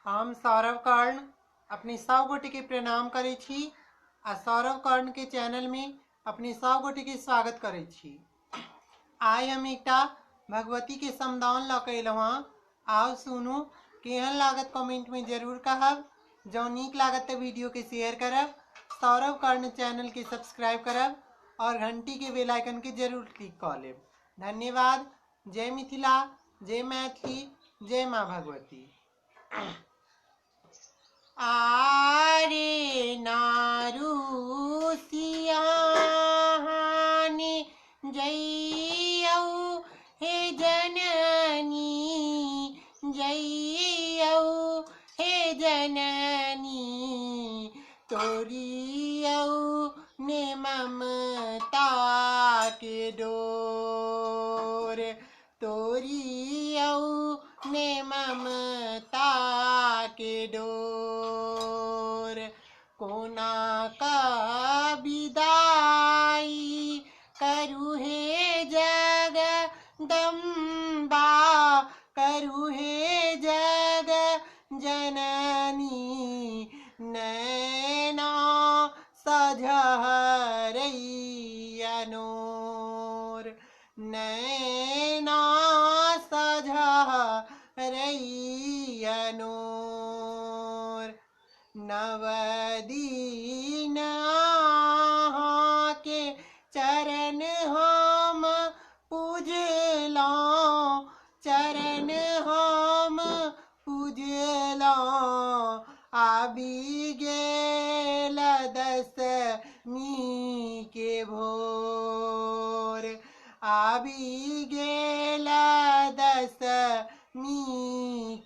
हम सौरभ कर्ण अपनी 100 गोटी के प्रणाम करे छी आ सौरभ कर्ण के चैनल में अपनी 100 गोटी के स्वागत करे छी। आइ हम एकटा भगवती के समदाउन ल के अयलहुँ हँ। आओ सुनू, केहन लागत कमेंट में जरूर कहब। जँ नीक लागत तो वीडियो के शेयर करब, सौरभ कर्ण चैनल के सब्सक्राइब करब और घंटी के बेल आइकन के जरूर क्लिक कर लेब। धन्यवाद। जय मिथिला, जय मैथिली, जय माँ भगवती। आरे नारू सियाहाने जइयौ हे जननी, जइयौ हे जननी, तोरियौ ने ममता के डोर, तोरियौ ने ममता के डोर। कोना का विदाई करू हे जगदम्बा, करू हे जग जननी, नैना सझरैया नोर, नैना सझरैया नोर। नवदीन के चरण हम पूजलहुँ, चरण हम पूजलहुँ। आबि गेल दशमी के भोर, आबि गेल दशमी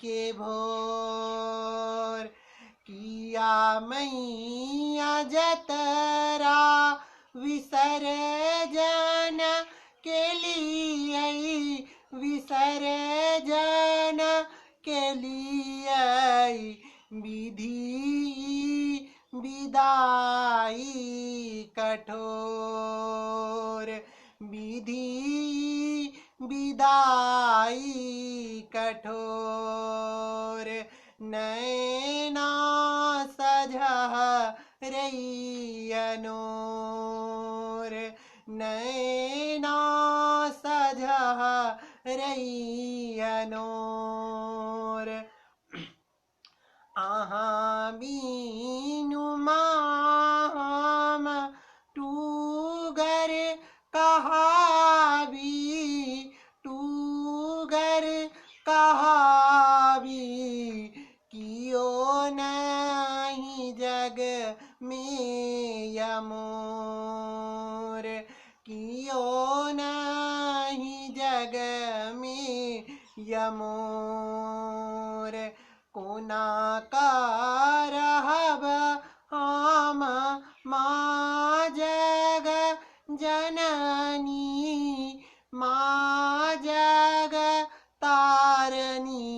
के भोर। किया मैया जतरा विसर्जन के लिए, विसर्जन के लिए विधि विदाई कठोर, विधि विदाई कठोर। नैना सझरैया नोर, नैना सझरैया नोर। अहाँ बीनु हम टूगर कहाबी, टूगर कहाबी। कियो नहीं जग में यमोर, कियो नहीं जग में यमोर। कोना का रहब हम माँ जग जननी, माँ जग तारनी।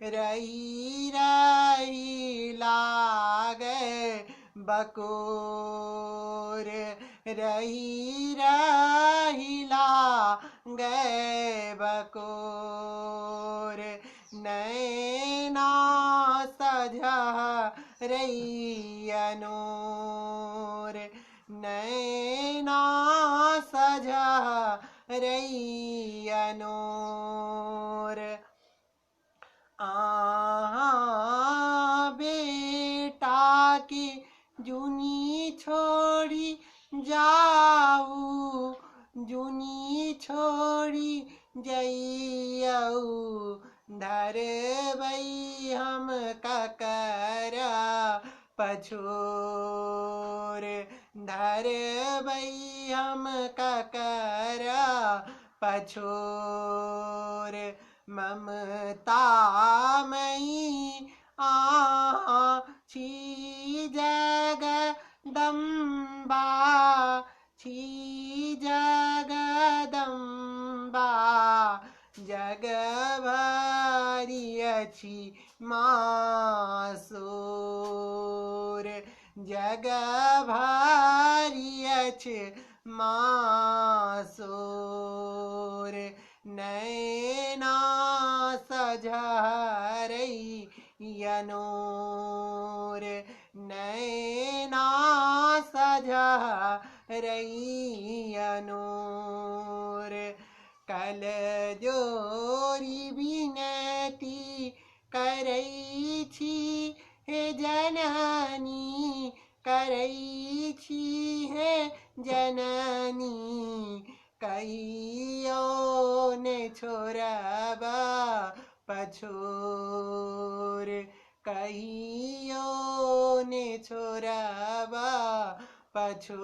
रही रही लागे बकोर, रही रही लागे बकोर। नैना सझरैया नोर, नैना सझरैया नोर। आहाँ बेटा के जुनी छोड़ी जाऊ, जुनी छोड़ी जइयौ। धरबै हम ककर पछोर, धरबै हम ककर पछोर। ममता मई आहाँ छी जगदम्बा, छी जगदम्बा। जग भरि अछि माँ सोर, जग भरि अछि माँ सोर। नैना सझरैया यनोर नैना सजा रही यनोर कल जोरी विनती करई छी हे जननी करई छी हे जननी कहियो ने छोड़बा पछोर कहियो ने छोड़बा पछोर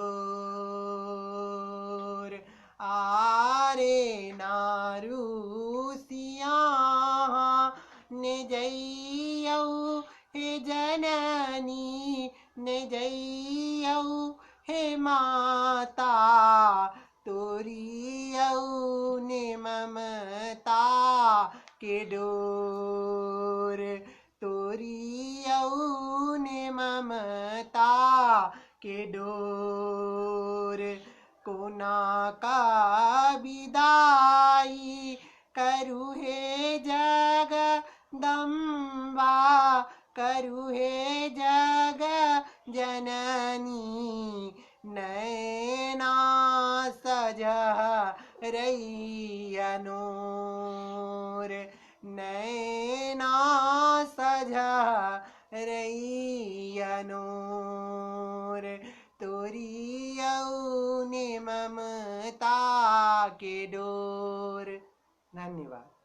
आरे नारुसिया ने जइयौ हे जननी ने जइयौ हे माता तोरियौ ने ममता के डोर तोरियौ ने ममता के डोर कोना का विदाई करु हे जगदम्बा करु हे जग जननी नैना सजा रही यनोर नैना सजा रही यनोर तोरियौ ने ममता के डोर। धन्यवाद।